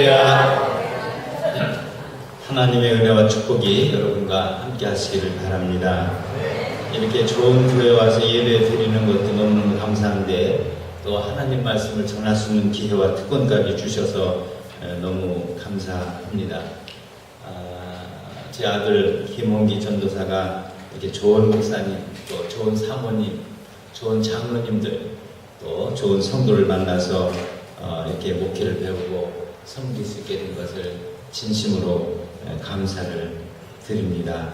할렐루야. 하나님의 은혜와 축복이 여러분과 함께 하시기를 바랍니다. 이렇게 좋은 교회 와서 예배 드리는 것도 너무너무 감사한데 또 하나님 말씀을 전할 수 있는 기회와 특권까지 주셔서 너무 감사합니다. 제 아들 김홍기 전도사가 이렇게 좋은 목사님, 또 좋은 사모님, 좋은 장로님들, 또 좋은 성도를 만나서 이렇게 목회를 배우고 섬길 수 있게 된 것을 진심으로 감사를 드립니다.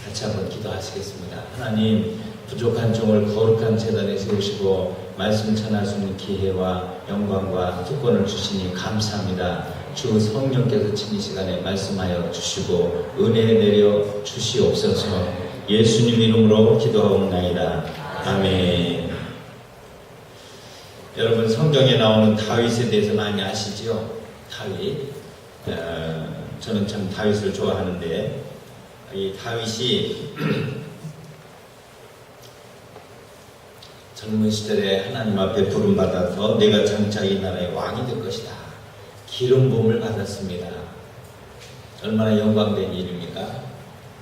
같이 한번 기도하시겠습니다. 하나님, 부족한 종을 거룩한 제단에 세우시고 말씀 전할 수 있는 기회와 영광과 특권을 주시니 감사합니다. 주 성령께서 친 이 시간에 말씀하여 주시고 은혜 내려 주시옵소서. 예수님 이름으로 기도하옵나이다. 아멘. 여러분, 성경에 나오는 다윗에 대해서 많이 아시죠? 다윗. 저는 참 다윗을 좋아하는데 이 다윗이 젊은 시절에 하나님 앞에 부름받아서 내가 장차 이 나라의 왕이 될 것이다. 기름 부음을 받았습니다. 얼마나 영광된 일입니까?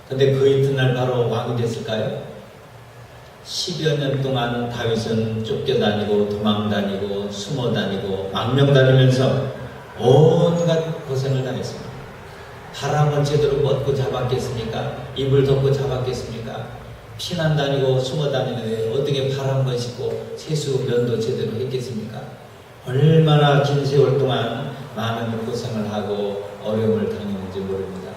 근데 그 이튿날 바로 왕이 됐을까요? 10여 년 동안 다윗은 쫓겨다니고 도망다니고 숨어다니고 망명다니면서 온갖 고생을 당했습니다. 바람을 제대로 먹고 잡았겠습니까? 이불 덮고 잡았겠습니까? 피난 다니고 숨어 다니는데 어떻게 바람 것이고 세수 면도 제대로 했겠습니까? 얼마나 긴 세월 동안 많은 고생을 하고 어려움을 당했는지 모릅니다.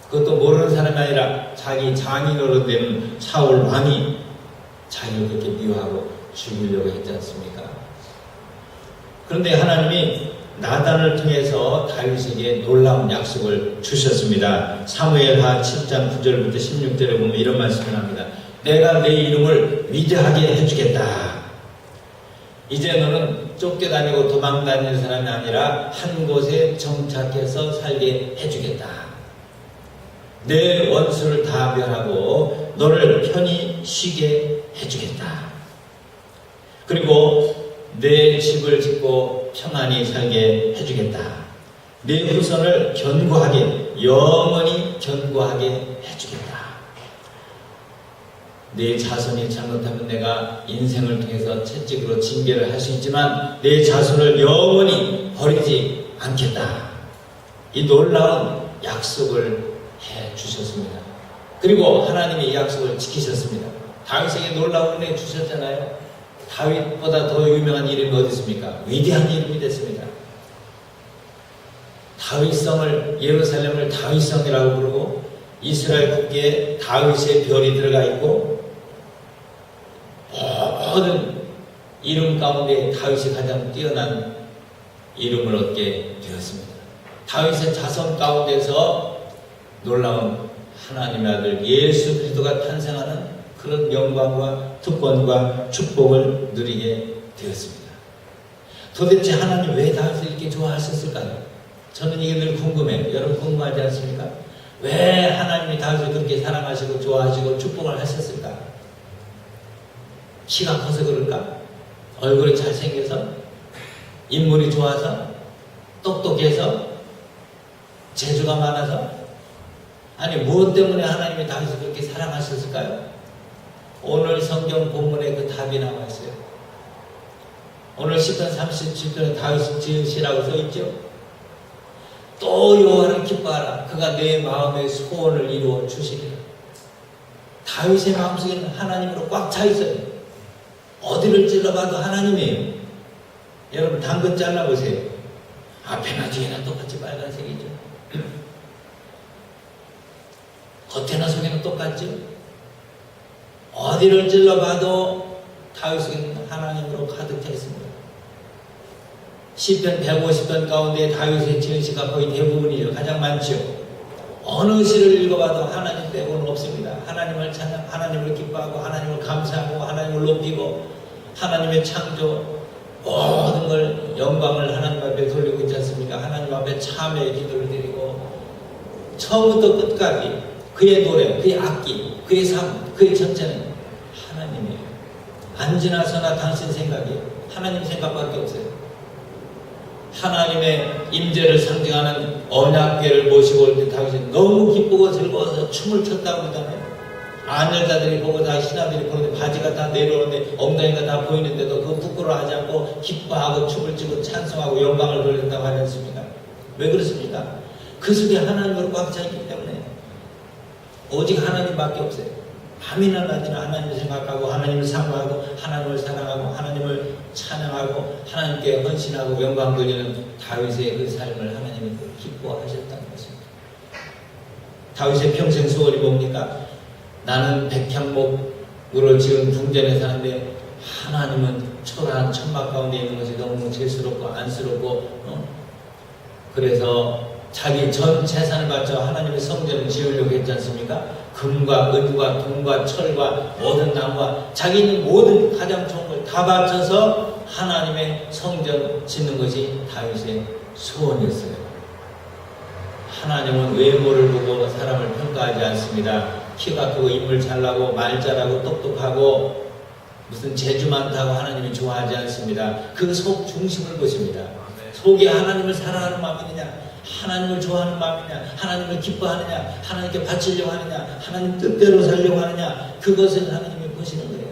그것도 모르는 사람이 아니라 자기 장인어른 되는 사울 왕이 자기를 그렇게 미워하고 죽이려고 했지 않습니까? 그런데 하나님이 나단을 통해서 다윗에게 놀라운 약속을 주셨습니다. 사무엘하 7장 9절부터 16절에 보면 이런 말씀을 합니다. 내가 내 이름을 위대하게 해주겠다. 이제 너는 쫓겨다니고 도망다니는 사람이 아니라 한 곳에 정착해서 살게 해주겠다. 내 원수를 다 멸하고 너를 편히 쉬게 해주겠다. 그리고 내 집을 짓고 평안히 살게 해주겠다. 내 후손을 견고하게, 영원히 견고하게 해주겠다. 내 자손이 잘못하면 내가 인생을 통해서 채찍으로 징계를 할 수 있지만 내 자손을 영원히 버리지 않겠다. 이 놀라운 약속을 해 주셨습니다. 그리고 하나님이 이 약속을 지키셨습니다. 다윗에게 놀라운 은혜 주셨잖아요. 다윗보다 더 유명한 이름이 어디 있습니까? 위대한 이름이 됐습니다. 다윗성을, 예루살렘을 다윗성이라고 부르고 이스라엘 국기에 다윗의 별이 들어가 있고 모든 이름 가운데 다윗이 가장 뛰어난 이름을 얻게 되었습니다. 다윗의 자손 가운데서 놀라운 하나님의 아들 예수 그리스도가 탄생하는 그런 영광과 특권과 축복을 누리게 되었습니다. 도대체 하나님 왜 다윗을 이렇게 좋아하셨을까요? 저는 이게 늘 궁금해요. 여러분 궁금하지 않습니까? 왜 하나님이 다윗을 그렇게 사랑하시고 좋아하시고 축복을 하셨을까? 키가 커서 그럴까? 얼굴이 잘생겨서? 인물이 좋아서? 똑똑해서? 재주가 많아서? 아니 무엇 때문에 하나님이 다윗을 그렇게 사랑하셨을까요? 오늘 성경 본문에 그 답이 나와 있어요. 오늘 시편 37편에 다윗이 지은 시라고 써 있죠. 또 여호와를 기뻐하라. 그가 내 마음의 소원을 이루어 주시리라. 다윗의 마음속에는 하나님으로 꽉 차 있어요. 어디를 찔러봐도 하나님이에요. 여러분 당근 잘라보세요. 앞에나 뒤에나 똑같이 빨간색이죠. 겉에나 속에는 똑같죠. 어디를 찔러봐도 다윗은 하나님으로 가득 차 있습니다. 시편 150편 가운데 다윗의 지은 시가 거의 대부분이에요. 가장 많죠. 어느 시를 읽어봐도 하나님 빼고는 없습니다. 하나님을 찬양, 하나님을 기뻐하고 하나님을 감사하고 하나님을 높이고 하나님의 창조 모든 걸 영광을 하나님 앞에 돌리고 있지 않습니까? 하나님 앞에 참회의 기도를 드리고 처음부터 끝까지 그의 노래, 그의 악기, 그의 삶, 그의 전체는 하나님이에요. 안 지나서나 당신 생각이에요. 하나님 생각밖에 없어요. 하나님의 임재를 상징하는 언약궤를 모시고 올 때 다윗이 너무 기쁘고 즐거워서 춤을 췄다고 그러잖아요. 안 여자들이 보고 다 신하들이 보는데 바지가 다 내려오는데 엉덩이가 다 보이는데도 그거 부끄러워하지 않고 기뻐하고 춤을 추고 찬송하고 영광을 돌린다고 하지 않습니까? 왜 그렇습니까? 그 속에 하나님으로 꽉 차 있기 때문에 오직 하나님밖에 없어요. 밤이나 낮이나 하나님을 생각하고 하나님을 사모하고 하나님을 사랑하고 하나님을 찬양하고 하나님께 헌신하고 영광 돌리는 다윗의 그 삶을 하나님이 기뻐하셨다는 것입니다. 다윗의 평생 소원이 뭡니까? 나는 백향목으로 지은 궁전에 사는데 하나님은 초라한 천막 가운데 있는 것이 너무 죄스럽고 안쓰럽고 그래서 자기 전 재산을 바쳐 하나님의 성전을 지으려고 했지 않습니까? 금과 은과 동과 철과 모든 나무와 자기 있는 모든 가장 좋은 걸 다 바쳐서 하나님의 성전 짓는 것이 다윗의 소원이었어요. 하나님은 외모를 보고 사람을 평가하지 않습니다. 키가 크고 인물 잘나고 말 잘하고 똑똑하고 무슨 재주 많다고 하나님이 좋아하지 않습니다. 그 속 중심을 보십니다. 속에 하나님을 사랑하는 마음이냐, 하나님을 좋아하는 마음이냐, 하나님을 기뻐하느냐, 하나님께 바치려고 하느냐, 하나님 뜻대로 살려고 하느냐, 그것을 하나님이 보시는 거예요.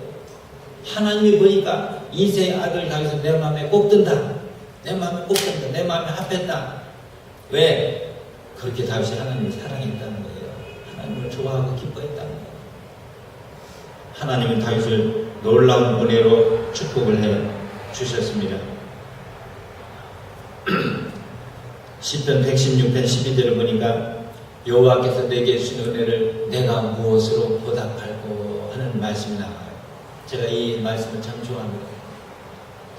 하나님이 보니까 이세의 아들 다윗은 내 마음에 꼭 든다. 내 마음에 꼭 든다. 내 마음에 합했다. 왜? 그렇게 다윗이 하나님을 사랑했다는 거예요. 하나님을 좋아하고 기뻐했다는 거예요. 하나님은 다윗을 놀라운 은혜로 축복을 해 주셨습니다. 시편 116편 12절을 보니까 여호와께서 내게 주신 은혜를 내가 무엇으로 보답할꼬 하는 말씀이 나와요. 제가 이 말씀을 참 좋아합니다.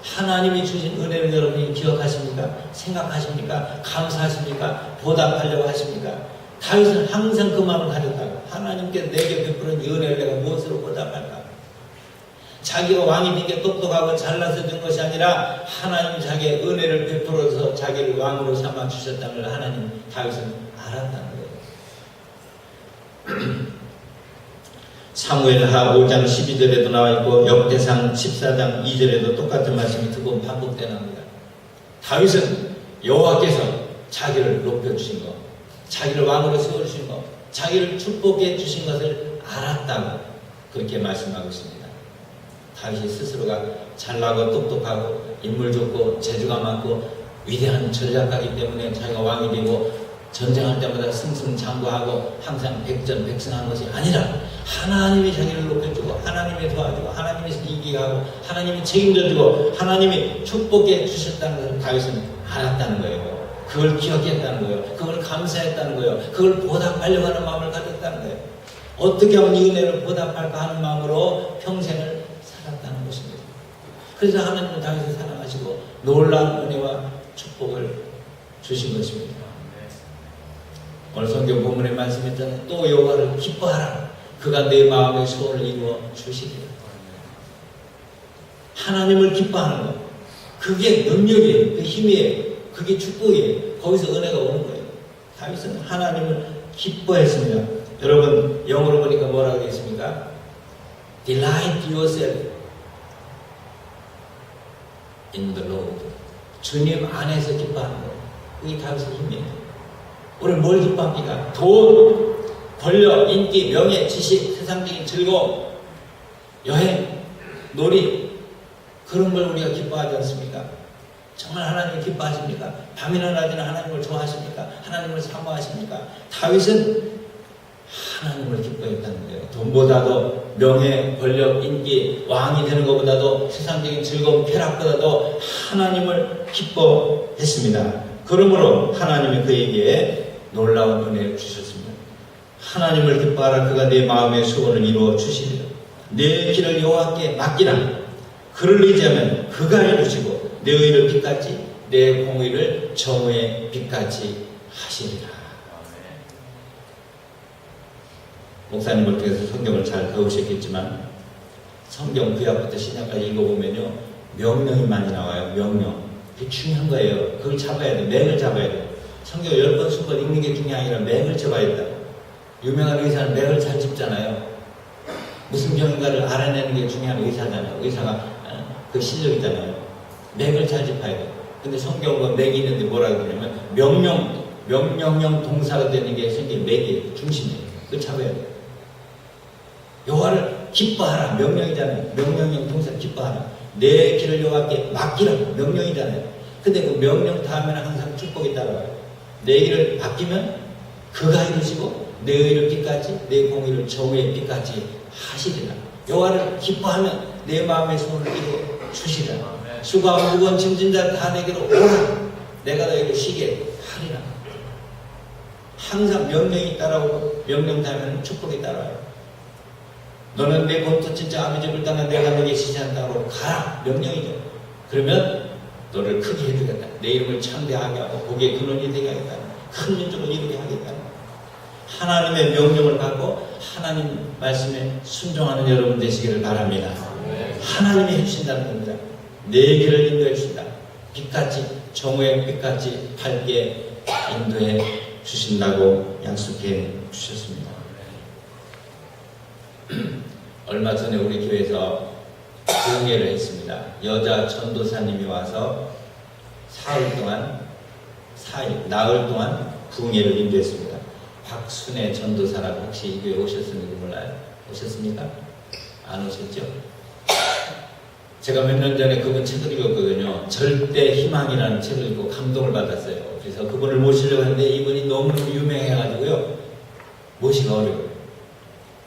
하나님이 주신 은혜를 여러분이 기억하십니까? 생각하십니까? 감사하십니까? 보답하려고 하십니까? 다윗은 항상 그 마음을 가졌다고. 하나님께 내게 베푸는 이 은혜를 내가 무엇으로 보답할까? 자기가 왕이 된 게 똑똑하고 잘나서 된 것이 아니라 하나님 자기의 은혜를 베풀어서 자기를 왕으로 삼아 주셨다는 걸 하나님 다윗은 알았다는 거예요. 사무엘하 5장 12절에도 나와 있고 역대상 14장 2절에도 똑같은 말씀이 두 번 반복되는 겁니다. 다윗은 여호와께서 자기를 높여주신 것, 자기를 왕으로 세워주신 것, 자기를 축복해 주신 것을 알았다고 그렇게 말씀하고 있습니다. 다윗이 스스로가 잘나고 똑똑하고 인물 좋고 재주가 많고 위대한 전략가이기 때문에 자기가 왕이 되고 전쟁할 때마다 승승장구하고 항상 백전백승한 것이 아니라 하나님이 자기를 높여주고 하나님이 도와주고 하나님이 이기게 하고 하나님이 책임져주고 하나님이 축복해 주셨다는 것을 다윗은 알았다는 거예요. 그걸 기억했다는 거예요. 그걸 감사했다는 거예요. 그걸 보답하려고 하는 마음을 가졌다는 거예요. 어떻게 하면 이 은혜를 보답할까 하는 마음으로 평생을 살았다는 것입니다. 그래서 하나님은 다윗을 사랑하시고 놀라운 은혜와 축복을 주신 것입니다. 오늘 성경 본문에 말씀했잖아요. 또 여호와를 기뻐하라. 그가 내 마음의 소원을 이루어 주시리라. 하나님을 기뻐하는 것. 그게 능력이에요. 그 힘이에요. 그게 축복이에요. 거기서 은혜가 오는 거예요. 다윗은 하나님을 기뻐했습니다. 여러분 영어로 보니까 뭐라고 되어 있습니까? Delight yourself in the Lord. 주님 안에서 기뻐하는 것. 그게 다윗의 힘이에요. 우리는 뭘 기뻐합니까? 돈, 권력, 인기, 명예, 지식, 세상적인 즐거움, 여행, 놀이, 그런 걸 우리가 기뻐하지 않습니까? 정말 하나님을 기뻐하십니까? 밤이나 낮이나 하나님을 좋아하십니까? 하나님을 사모하십니까? 다윗은 하나님을 기뻐했다는 거예요. 돈보다도 명예, 권력, 인기, 왕이 되는 것보다도 세상적인 즐거움, 쾌락보다도 하나님을 기뻐했습니다. 그러므로 하나님이 그에게 놀라운 은혜를 주셨습니다. 하나님을 기뻐하라. 그가 내 마음의 소원을 이루어 주시리라. 내 길을 여호와께 맡기라. 그를 의지하면 그가 해주시고 내 의를 빛같이 내 공의를 정의의 빛같이 하시리라. 목사님을 통해서 성경을 잘 배우셨겠지만 성경 구약부터 신약까지 읽어보면요 명령이 많이 나와요. 명령. 그게 중요한 거예요. 그걸 잡아야 돼. 맥을 잡아야 돼. 성경 10번, 20번 읽는 게 중요한 게 아니라 맥을 잡아야 된다. 유명한 의사는 맥을 잘 짚잖아요. 무슨 병인가를 알아내는 게 중요한 의사잖아요. 의사가 그 실력이잖아요. 맥을 잘 짚어야 돼. 근데 성경은 맥이 있는데 뭐라고 그러냐면 명령형 동사가 되는 게 성경의 맥이에요. 중심이에요. 그걸 잡아야 돼요. 여호와를 기뻐하라. 명령이잖아요. 명령형 동사 기뻐하라. 내 길을 여호와께 맡기라. 명령이잖아요. 근데 그 명령 다음에는 항상 축복이 따라와요. 내 길을 맡기면 그가 이루시고 내 의를 빛같이 내 공의를 정의의 빛같이 하시리라. 여호와를 기뻐하면 내 마음의 소원을 이루어 주시리라. 수고하고 무거운 짐진 자 다 내게로 오라. 내가 너에게 쉬게 하리라. 항상 명령이 따라오고 명령 다음에는 축복이 따라와요. 너는 내 본토 진짜 아비집을 떠나 내가 너에게 지시한 땅으로 가라. 명령이죠. 그러면 너를 크게 해주겠다. 내 이름을 창대하게 하고 복의 근원이 되게 하겠다. 큰 민족을 이루게 하겠다. 하나님의 명령을 받고 하나님 말씀에 순종하는 여러분 되시기를 바랍니다. 하나님이 해주신다는 겁니다. 내 길을 인도해 주신다. 빛같이 정오의 빛같이 밝게 인도해 주신다고 약속해 주셨습니다. 얼마 전에 우리 교회에서 부흥회를 했습니다. 여자 전도사님이 와서 나흘 동안 부흥회를 인도했습니다. 박순애 전도사라고 혹시 이 교회 오셨는지 몰라요? 오셨습니까? 안 오셨죠? 제가 몇 년 전에 그분 책을 읽었거든요. 절대 희망이라는 책을 읽고 감동을 받았어요. 그래서 그분을 모시려고 했는데 이분이 너무 유명해가지고요. 모시기가 어려워요.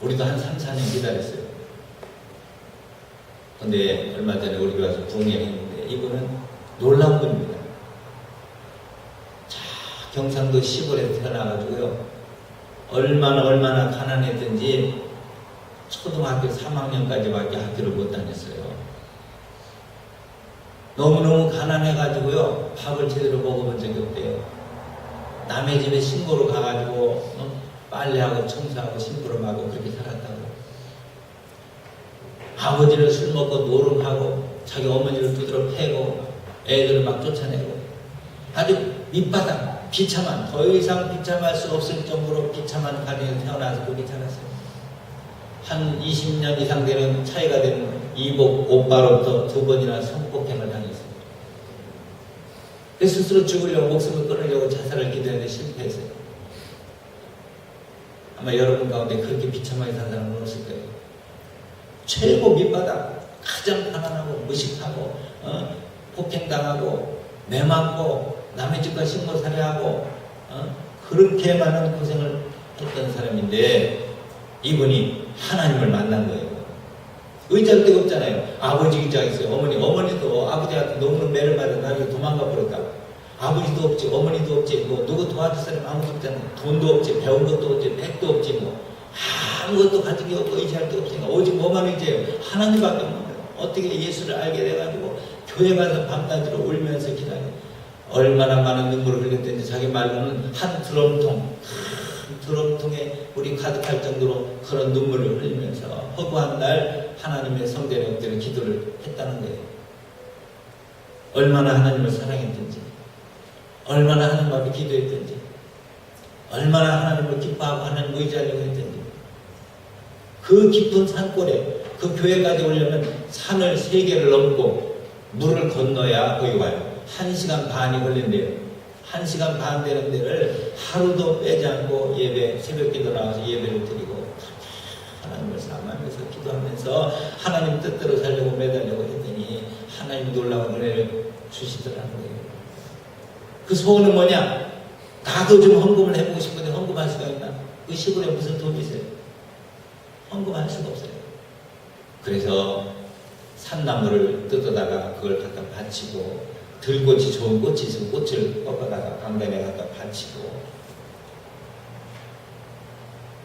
우리도 한 3, 4년 기다렸어요. 근데 얼마 전에 우리 교회 와서 부흥회를 했는데 이분은 놀라운 분입니다. 경상도 시골에서 태어나가지고요. 얼마나 가난했든지 초등학교 3학년까지밖에 학교를 못 다녔어요. 너무너무 가난해가지고요. 밥을 제대로 먹어본 적이 없대요. 남의 집에 신고로 가가지고 빨래하고 청소하고 심부름하고 그렇게 살았다고. 아버지를 술 먹고 노름하고 자기 어머니를 두드러 패고 애들을 막 쫓아내고 아주 밑바닥 비참한, 더 이상 비참할 수 없을 정도로 비참한 가정에서 태어나서 그렇게 자랐어요. 한 20년 이상 되는 차이가 되는 이복 오빠로부터 2번이나 성폭행을 당했어요. 스스로 죽으려고 목숨을 끊으려고 자살을 기도했는데 실패했어요. 아마 여러분 가운데 그렇게 비참하게 산 사람은 없을 거예요. 최고 밑바닥, 가장 가난하고 무식하고 폭행당하고 매맞고 남의 집과 신고살이하고 그렇게 많은 고생을 했던 사람인데 이분이 하나님을 만난 거예요. 의지할 데가 없잖아요. 아버지 의지가 있어요. 어머니도 아버지한테 너무 매를 맞아 나중에 도망가 버렸다. 아버지도 없지, 어머니도 없지, 뭐 누구 도와줄 사람 아무도 없잖아요. 돈도 없지, 배운 것도 없지, 백도 없지, 뭐 아무것도 가진 게 없고 의지할 데 없으니까 오직 뭐만 의지해요? 하나님밖에 없는 거예요. 어떻게 예수를 알게 돼가지고 교회 가서 밤낮으로 울면서 기다려요. 얼마나 많은 눈물을 흘렸든지 자기 말로는 한 드럼통, 큰 드럼통에 물이 가득할 정도로 그런 눈물을 흘리면서 허구한 날 하나님의 성전에 엎드려 기도를 했다는 거예요. 얼마나 하나님을 사랑했든지, 얼마나 하나님 앞에 기도했든지, 얼마나 하나님을 기뻐하고 하나님을 의지하려고 했든지, 그 깊은 산골에 그 교회까지 오려면 산을 3개를 넘고 물을 건너야 거기 와요. 1시간 반이 걸린대요. 1시간 반 되는 데를 하루도 빼지 않고 새벽 기도 나와서 예배를 드리고 하나님을 사모하면서 기도하면서 하나님 뜻대로 살려고 매달려고 했더니 하나님 놀라운 은혜를 주시더라는 거예요. 그 소원은 뭐냐? 나도 좀 헌금을 해보고 싶은데 헌금할 수가 있나? 그 시골에 무슨 돈이 있어요? 헌금할 수가 없어요. 그래서 산나무를 뜯어다가 그걸 갖다 바치고 들꽃이 좋은 꽃이 있으면 꽃을 꺾어다가 강단에 갖다 바치고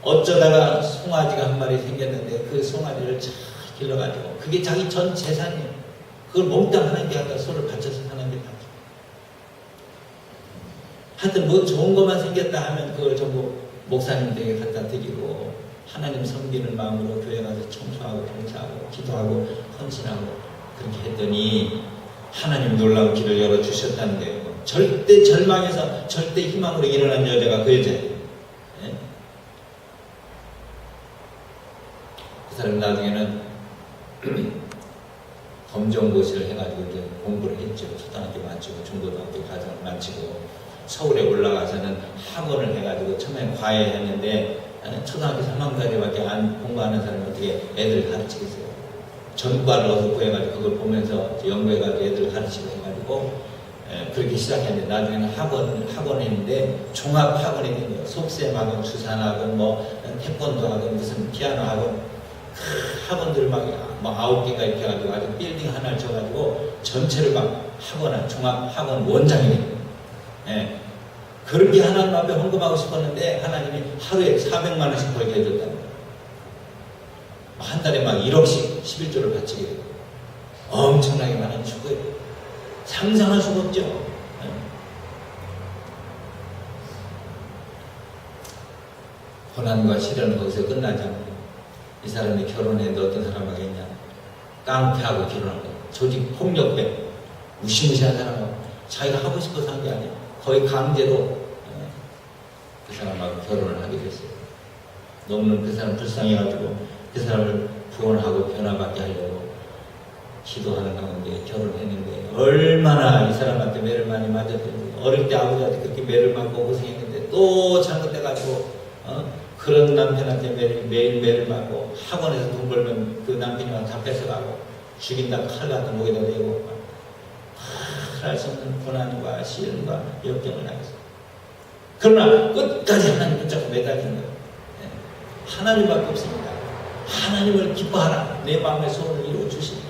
어쩌다가 송아지가 한 마리 생겼는데 그 송아지를 잘 길러가지고 그게 자기 전 재산이에요. 그걸 몽땅 하나님께 갖다 소를 바쳐서 하나님께 바쳐. 하여튼 뭐 좋은 것만 생겼다 하면 그걸 전부 목사님들에게 갖다 드리고 하나님 섬기는 마음으로 교회 가서 청소하고 봉사하고 기도하고 헌신하고 그렇게 했더니 하나님 놀라운 길을 열어주셨다는 거예요. 절대 절망에서 절대 희망으로 일어난 여자가 그 여자예요. 네? 그 사람 나중에는 검정고시를 해가지고 이제 공부를 했죠. 초등학교 마치고 중고등학교 과정을 마치고 서울에 올라가서는 학원을 해가지고 처음에 과외했는데 초등학교 3학년까지밖에 안 공부하는 사람이 어떻게 애들 가르치겠어요. 전과를 얻어 구해가지고 그걸 보면서 연구해가지고 애들 가르치고 해가지고 그렇게 시작했는데 나중에는 학원 했는데 종합학원이 된 거예요. 속셈학원, 주산학원, 뭐 태권도학원, 무슨 피아노학원 학원들 막 9개가 이렇게 해가지고 아주 빌딩 하나를 쳐가지고 전체를 막 학원, 종합학원 원장이 된 거예요. 예. 그렇게 하나님 앞에 헌금하고 싶었는데 하나님이 하루에 400만 원씩 벌게 해줬다는 거예요. 한 달에 막 1억씩 11조를 바치게 되고 엄청나게 많은 축구예요. 상상할 수가 없죠. 예. 고난과 시련은 거기서 끝나지 않고 이 사람이 결혼했는데 어떤 사람하고 있냐, 깡패하고 결혼한 거예요. 조직 폭력배, 무시무시한 사람하고 자기가 하고 싶어서 한 게 아니에요. 거의 강제로 그 사람하고 결혼을 하게 됐어요. 너무는 그 사람 불쌍해가지고 그 사람을 구원하고 변화받게 하려고 기도하는 가운데 결혼했는데 얼마나 이 사람한테 매를 많이 맞았던지, 어릴 때 아버지한테 그렇게 매를 맞고 고생했는데 또 잘못돼가지고 그런 남편한테 매일 매를 맞고 학원에서 돈 벌면 그 남편이 막 다 뺏어가고 죽인다 칼 갖다 목에다 대고 할 수 없는 고난과 시련과 역경을 당했어요. 그러나 끝까지 하나님 붙잡고 매달리는 거예요. 하나님밖에 없습니다. 하나님을 기뻐하라. 내 마음의 소원을 이루어 주시니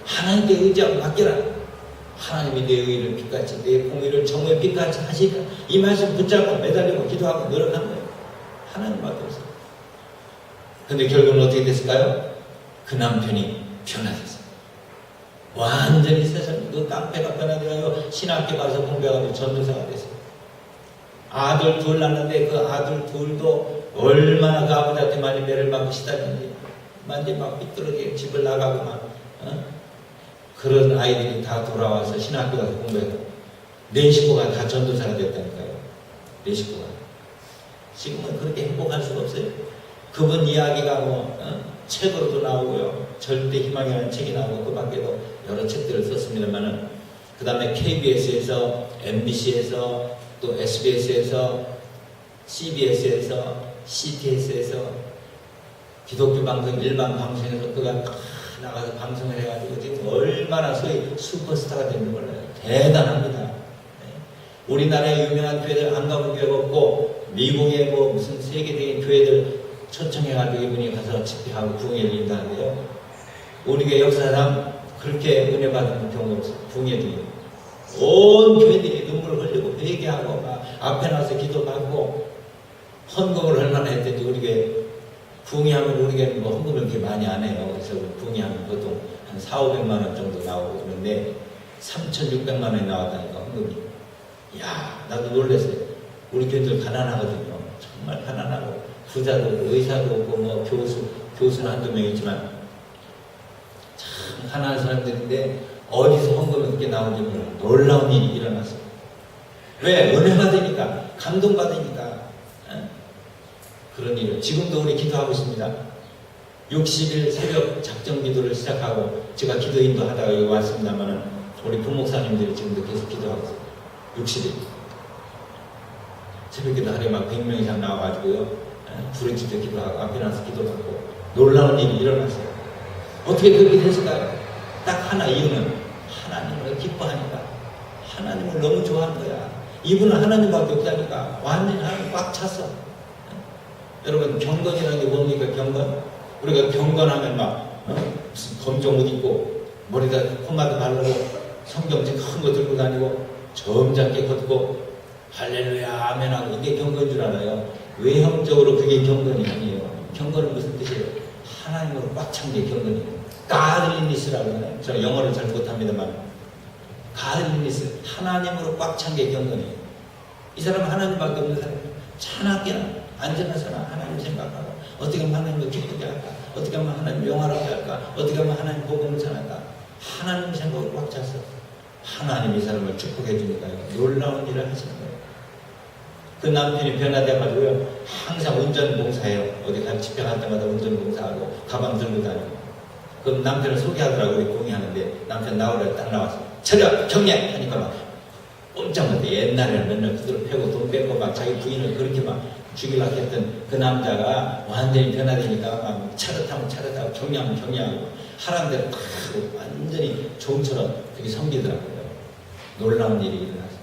하나님께 의지하고 맡겨라. 하나님이 내 의를 빛같이 내 공의를 정오의 빛같이 하시니까 이 말씀 붙잡고 매달리고 기도하고 노력하는 거예요. 하나님밖에 없어요. 근데 결국은 어떻게 됐을까요? 그 남편이 변화됐어요. 완전히 세상 그 깡패가 변화되어서 신학교 가서 공부해가지고 전도사가 됐어요. 아들 둘 낳았는데 그 아들 둘도 얼마나 그 아버지한테 많이 매를 맞고 시달렸는지 완전히 막 삐뚤어지게 집을 나가고 막 그런 아이들이 다 돌아와서 신학교 가서 공부해요. 내 식구가 다 전도사가 됐다니까요. 내 식구가. 지금은 그렇게 행복할 수가 없어요. 그분 이야기가 책으로도 나오고요. 절대 희망이라는 책이 나오고 그 밖에도 여러 책들을 썼습니다만은 그 다음에 KBS에서, MBC에서, 또 SBS에서, CBS에서, CTS에서 기독교 방송, 일반 방송에서 그가 나가서 방송을 해가지고 지금 얼마나 소위 슈퍼스타가 되는 걸 몰라요. 대단합니다. 우리나라의 유명한 교회들 안 가본 교회가 없고 미국의 뭐 무슨 세계적인 교회들 초청해가지고 이분이 가서 집회하고 부흥회를 인도하는데요. 우리 교회 역사상 그렇게 은혜 받은 경우가 없어요. 부흥회들이 온 교회들이 눈물을 흘리고 회개하고 막 앞에 나와서 기도받고 헌금을 얼마나 했든지 우리 교회 부흥회하면 우리 교회는 뭐 헌금을 그렇게 많이 안 해요. 그래서 부흥회하면 보통 한 4,500만 원 정도 나오고 그런데 3,600만 원이 나왔다니까 헌금이. 이야, 나도 놀랐어요. 우리 교회들 가난하거든요. 정말 가난하고 부자도 없고 의사도 없고 뭐 교수는 한두 명 있지만 참 가난한 사람들인데 어디서 헌금이 그렇게 나오는지 몰라. 놀라운 일이 일어났어요. 왜? 은혜 받으니까, 감동 받으니까. 그런 일을 지금도 우리 기도하고 있습니다. 60일 새벽 작정 기도를 시작하고 제가 기도 인도하다가 여기 왔습니다만은 우리 부목사님들이 지금도 계속 기도하고 있어요. 60일 새벽 기도 하루에 막 100명 이상 나와가지고요. 부르짖어 기도하고 앞에 나서 기도하고 놀라운 일이 일어났어요. 어떻게 그렇게 됐을까요? 딱 하나, 이유는 하나님을 기뻐하니까, 하나님을 너무 좋아하는 거야. 이분은 하나님밖에 없다니까. 완전히 하나님 꽉 찼어. 여러분, 경건이라는 게 뭡니까? 경건? 우리가 경건하면 막 무슨 검정 옷 입고 머리다 포마드 바르고 성경책 큰 거 들고 다니고 점잖게 걷고 할렐루야 아멘하고 이게 경건인 줄 알아요. 외형적으로 그게 경건이 아니에요. 경건은 무슨 뜻이에요? 하나님으로 꽉 찬 게 경건이에요. 가드리니스라고 하나요? 저는 영어를 잘 못합니다만 가드리니스, 하나님으로 꽉 찬 게 경건이에요. 이 사람은 하나님밖에 없는 사람이에요. 찬하게 안전한 사람, 하나님 생각하고 어떻게 하면 하나님을 기쁘게 할까? 어떻게 하면 하나님 영화롭게 할까? 어떻게 하면 하나님 복음을 전할까? 하나님 생각으로 꽉 찼어. 하나님 이 사람을 축복해 주니까요. 놀라운 일을 하시는 거예요. 그 남편이 그럼 남편을 소개하더라고. 우리 공유하는데 남편 나오래 딱 나와서 차려 경례 하니까 막 꼼짝 못해. 옛날에는 맨날 그대로 패고 돈 뺏고 막 자기 부인을 그렇게 막 죽이려고 했던 그 남자가 완전히 변화되니까 막 차렷하면 차렷하고 경례하면 경례하고 하라는 대로 막 완전히 종처럼 그렇게 섬기더라고요. 놀라운 일이 일어났어요.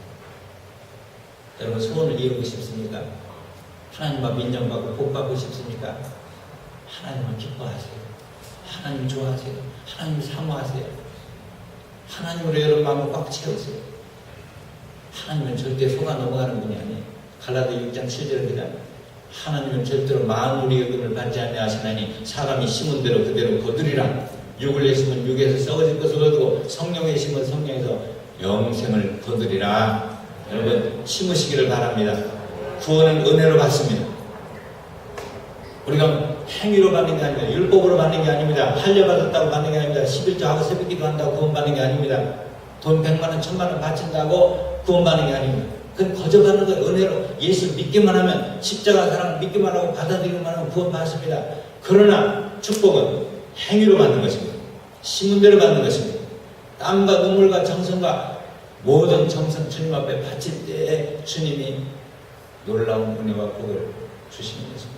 여러분 소원을 이루고 싶습니까? 하나님 앞 인정받고 복받고 싶습니까? 하나님을 기뻐하세요. 하나님 좋아하세요. 하나님 사모하세요. 하나님으로 여러분 마음을 꽉 채우세요. 하나님은 절대 속아 넘어가는 분이 아니에요. 갈라디 6장 7절에 보면 하나님은 절대로 만물의 여금을 받지 않냐 하시나니 사람이 심은 대로 그대로 거두리라. 육을 심은 육에서 썩어질 것을 거두고 성령에 심은 성령에서 영생을 거두리라. 여러분 심으시기를 바랍니다. 구원은 은혜로 받습니다. 우리가 행위로 받는 게 아닙니다. 율법으로 받는 게 아닙니다. 할례받았다고 받는 게 아닙니다. 11조하고 새벽기도 한다고 구원받는 게 아닙니다. 돈 100만원 1000만원 바친다고 구원받는 게 아닙니다. 그건 거저받는 거 은혜로 예수 믿기만 하면 십자가 사랑을 믿기만 하고 받아들이기만 하면 구원받습니다. 그러나 축복은 행위로 받는 것입니다. 심은 대로 받는 것입니다. 땀과 눈물과 정성과 모든 정성 주님 앞에 바칠 때에 주님이 놀라운 은혜와 복을 주시는 것입니다.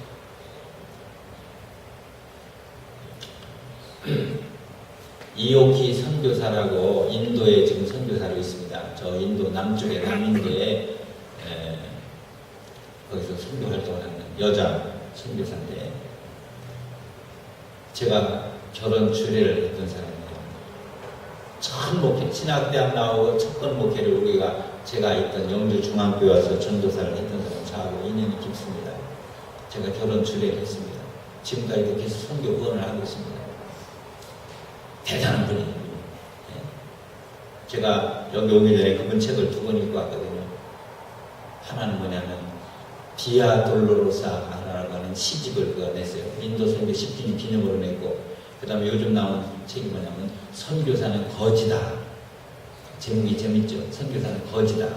이오키 선교사라고 인도에 지금 선교사로 있습니다. 저 인도 남쪽에 남인도에 거기서 선교 활동을 하는 여자 선교사인데 제가 결혼 주례를 했던 사람이에요. 첫 목회, 신학대학 나오고 첫 번 목회를 제가 있던 영주 중앙교회 와서 전도사를 했던 사람 저하고 인연이 깊습니다. 제가 결혼 주례를 했습니다. 지금까지도 계속 선교 후원을 하고 있습니다. 대단한 분이에요. 제가 여기 오기 전에 그분 책을 2권 읽고 왔거든요. 하나는 뭐냐면 비아 돌로로사라고 하는 시집을 냈어요. 인도 선교 10주년 기념으로 냈고, 그 다음에 요즘 나온 책이 뭐냐면 선교사는 거지다. 제목이 재밌죠. 선교사는 거지다.